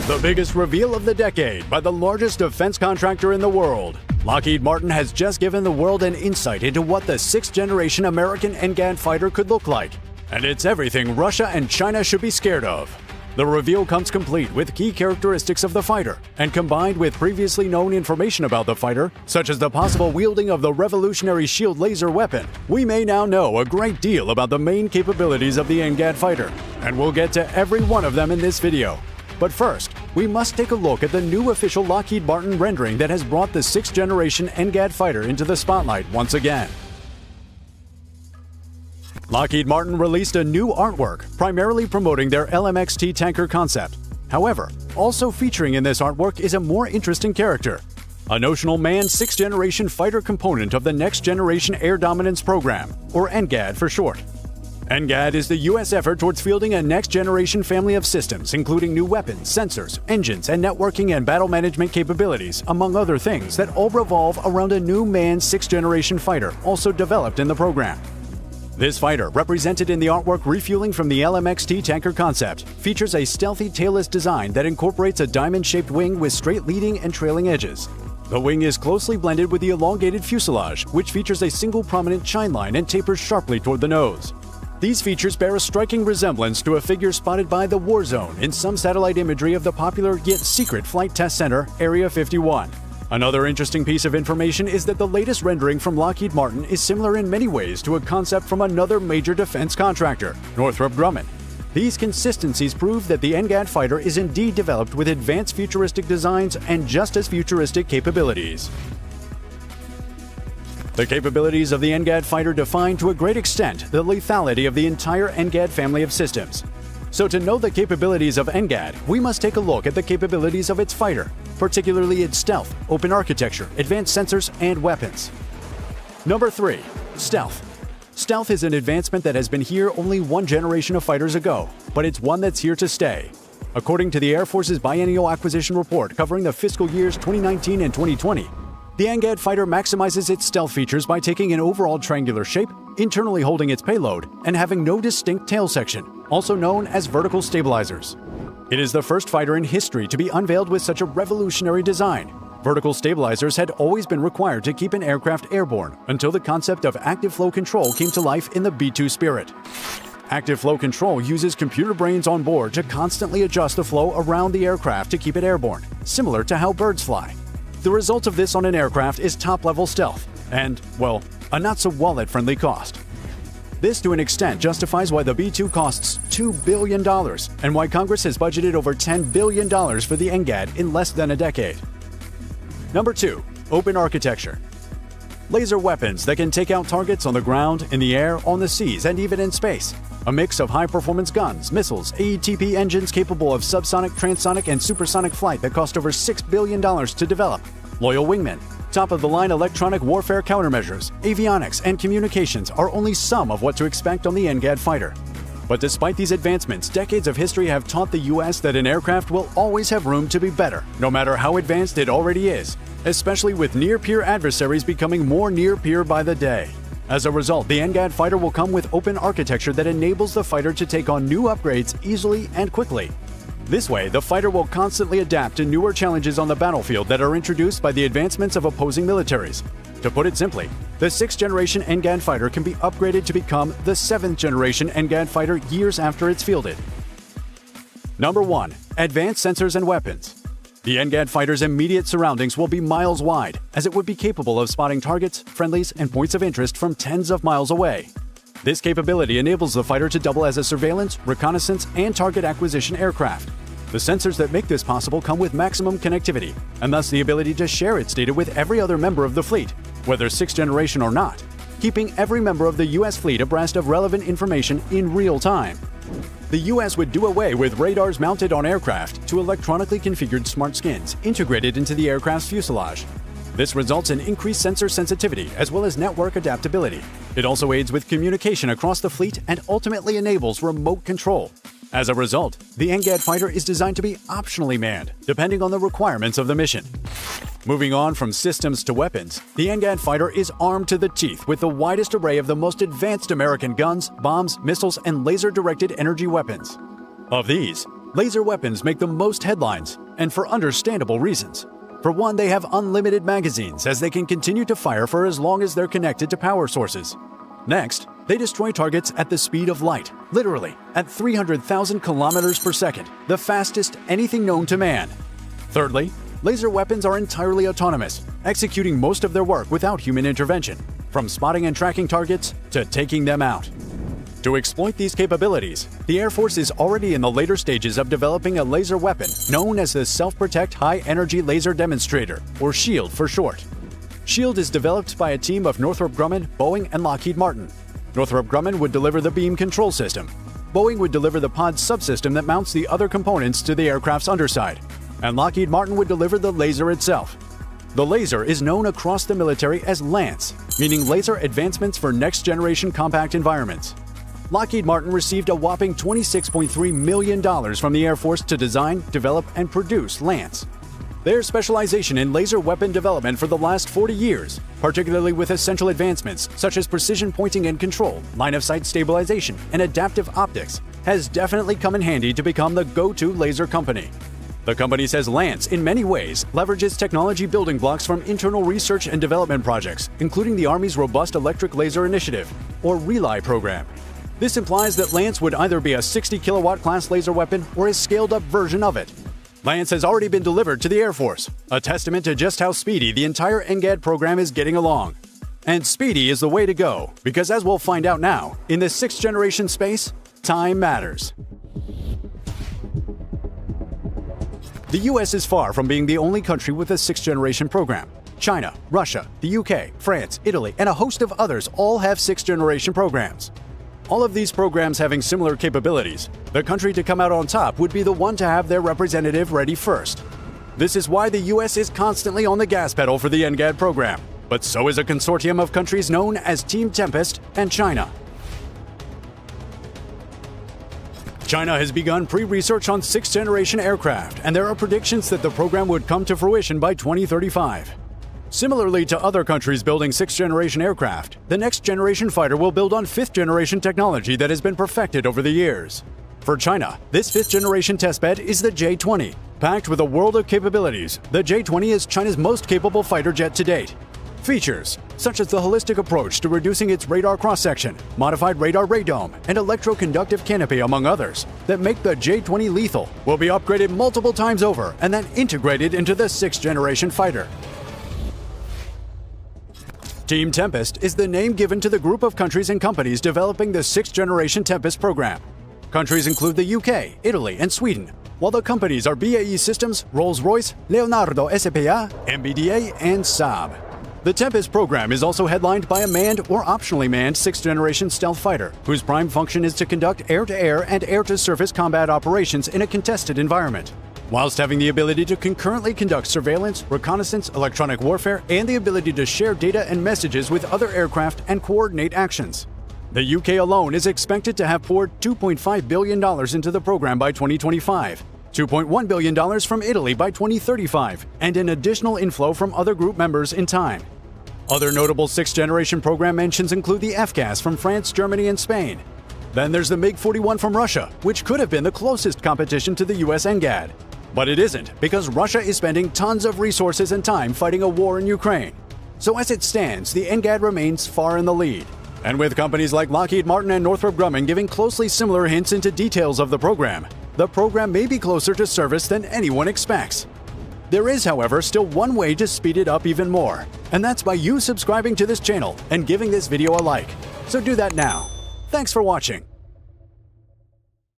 The biggest reveal of the decade by the largest defense contractor in the world. Lockheed Martin has just given the world an insight into what the sixth-generation American NGAD fighter could look like. And it's everything Russia and China should be scared of. The reveal comes complete with key characteristics of the fighter, and combined with previously known information about the fighter, such as the possible wielding of the revolutionary shield laser weapon, we may now know a great deal about the main capabilities of the NGAD fighter. And we'll get to every one of them in this video. But first, we must take a look at the new official Lockheed Martin rendering that has brought the sixth-generation NGAD fighter into the spotlight once again. Lockheed Martin released a new artwork, primarily promoting their LMXT tanker concept. However, also featuring in this artwork is a more interesting character, a notional manned sixth-generation fighter component of the Next Generation Air Dominance Program, or NGAD for short. NGAD is the U.S. effort towards fielding a next-generation family of systems, including new weapons, sensors, engines, and networking and battle management capabilities, among other things that all revolve around a new manned sixth-generation fighter, also developed in the program. This fighter, represented in the artwork refueling from the LMXT tanker concept, features a stealthy tailless design that incorporates a diamond-shaped wing with straight leading and trailing edges. The wing is closely blended with the elongated fuselage, which features a single prominent chine line and tapers sharply toward the nose. These features bear a striking resemblance to a figure spotted by the War Zone in some satellite imagery of the popular yet secret flight test center, Area 51. Another interesting piece of information is that the latest rendering from Lockheed Martin is similar in many ways to a concept from another major defense contractor, Northrop Grumman. These consistencies prove that the NGAD fighter is indeed developed with advanced futuristic designs and just as futuristic capabilities. The capabilities of the NGAD fighter define to a great extent the lethality of the entire NGAD family of systems. So to know the capabilities of NGAD, we must take a look at the capabilities of its fighter, particularly its stealth, open architecture, advanced sensors, and weapons. Number 3. Stealth. Stealth is an advancement that has been here only one generation of fighters ago, but it's one that's here to stay. According to the Air Force's biennial acquisition report covering the fiscal years 2019 and 2020, the NGAD fighter maximizes its stealth features by taking an overall triangular shape, internally holding its payload, and having no distinct tail section, also known as vertical stabilizers. It is the first fighter in history to be unveiled with such a revolutionary design. Vertical stabilizers had always been required to keep an aircraft airborne until the concept of active flow control came to life in the B-2 Spirit. Active flow control uses computer brains on board to constantly adjust the flow around the aircraft to keep it airborne, similar to how birds fly. The result of this on an aircraft is top-level stealth and, well, a not-so-wallet-friendly cost. This, to an extent, justifies why the B-2 costs $2 billion and why Congress has budgeted over $10 billion for the NGAD in less than a decade. Number 2. Open architecture. Laser weapons that can take out targets on the ground, in the air, on the seas, and even in space. A mix of high-performance guns, missiles, AETP engines capable of subsonic, transonic, and supersonic flight that cost over $6 billion to develop. Loyal wingmen, top-of-the-line electronic warfare countermeasures, avionics, and communications are only some of what to expect on the NGAD fighter. But despite these advancements, decades of history have taught the U.S. that an aircraft will always have room to be better, no matter how advanced it already is, especially with near-peer adversaries becoming more near-peer by the day. As a result, the NGAD fighter will come with open architecture that enables the fighter to take on new upgrades easily and quickly. This way, the fighter will constantly adapt to newer challenges on the battlefield that are introduced by the advancements of opposing militaries. To put it simply, the 6th-generation NGAD fighter can be upgraded to become the 7th-generation NGAD fighter years after it's fielded. Number 1. Advanced sensors and weapons. The NGAD fighter's immediate surroundings will be miles wide, as it would be capable of spotting targets, friendlies, and points of interest from tens of miles away. This capability enables the fighter to double as a surveillance, reconnaissance, and target acquisition aircraft. The sensors that make this possible come with maximum connectivity, and thus the ability to share its data with every other member of the fleet, whether 6th generation or not, keeping every member of the U.S. fleet abreast of relevant information in real time. The U.S. would do away with radars mounted on aircraft to electronically configured smart skins integrated into the aircraft's fuselage. This results in increased sensor sensitivity as well as network adaptability. It also aids with communication across the fleet and ultimately enables remote control. As a result, the NGAD fighter is designed to be optionally manned, depending on the requirements of the mission. Moving on from systems to weapons, the NGAD fighter is armed to the teeth with the widest array of the most advanced American guns, bombs, missiles, and laser-directed energy weapons. Of these, Laser weapons make the most headlines, and for understandable reasons. For one, they have unlimited magazines, as they can continue to fire for as long as they're connected to power sources. Next, they destroy targets at the speed of light, literally at 300,000 kilometers per second, the fastest anything known to man. Thirdly, laser weapons are entirely autonomous, executing most of their work without human intervention, from spotting and tracking targets to taking them out. To exploit these capabilities, the Air Force is already in the later stages of developing a laser weapon known as the Self-Protect High-Energy Laser Demonstrator, or SHIELD for short. SHIELD is developed by a team of Northrop Grumman, Boeing, and Lockheed Martin. Northrop Grumman would deliver the beam control system. Boeing would deliver the pod subsystem that mounts the other components to the aircraft's underside. And Lockheed Martin would deliver the laser itself. The laser is known across the military as LANCE, meaning Laser Advancements for Next-Generation Compact Environments. Lockheed Martin received a whopping $26.3 million from the Air Force to design, develop, and produce LANCE. Their specialization in laser weapon development for the last 40 years, particularly with essential advancements such as precision pointing and control, line-of-sight stabilization, and adaptive optics, has definitely come in handy to become the go-to laser company. The company says LANCE, in many ways, leverages technology building blocks from internal research and development projects, including the Army's Robust Electric Laser Initiative, or RELI program. This implies that LANCE would either be a 60-kilowatt class laser weapon or a scaled-up version of it. LANCE has already been delivered to the Air Force, a testament to just how speedy the entire NGAD program is getting along. And speedy is the way to go, because as we'll find out now, in the 6th-generation space, time matters. The US is far from being the only country with a 6th-generation program. China, Russia, the UK, France, Italy, and a host of others all have 6th-generation programs. All of these programs having similar capabilities, the country to come out on top would be the one to have their representative ready first. This is why the US is constantly on the gas pedal for the NGAD program, but so is a consortium of countries known as Team Tempest and China. China has begun pre-research on 6th-generation aircraft, and there are predictions that the program would come to fruition by 2035. Similarly to other countries building 6th-generation aircraft, the next-generation fighter will build on 5th-generation technology that has been perfected over the years. For China, this 5th-generation testbed is the J-20. Packed with a world of capabilities, the J-20 is China's most capable fighter jet to date. Features, such as the holistic approach to reducing its radar cross-section, modified radar radome, and electroconductive canopy, among others, that make the J-20 lethal, will be upgraded multiple times over and then integrated into the 6th-generation fighter. Team Tempest is the name given to the group of countries and companies developing the 6th-generation Tempest program. Countries include the UK, Italy, and Sweden, while the companies are BAE Systems, Rolls-Royce, Leonardo SPA, MBDA, and Saab. The Tempest program is also headlined by a manned or optionally manned 6th-generation stealth fighter, whose prime function is to conduct air-to-air and air-to-surface combat operations in a contested environment, whilst having the ability to concurrently conduct surveillance, reconnaissance, electronic warfare, and the ability to share data and messages with other aircraft and coordinate actions. The UK alone is expected to have poured $2.5 billion into the program by 2025, $2.1 billion from Italy by 2035, and an additional inflow from other group members in time. Other notable 6th-generation program mentions include the FCAS from France, Germany, and Spain. Then there's the MiG-41 from Russia, which could have been the closest competition to the US NGAD. But it isn't, because Russia is spending tons of resources and time fighting a war in Ukraine. So as it stands, the NGAD remains far in the lead. And with companies like Lockheed Martin and Northrop Grumman giving closely similar hints into details of the program may be closer to service than anyone expects. There is, however, still one way to speed it up even more, and that's by you subscribing to this channel and giving this video a like. So do that now. Thanks for watching.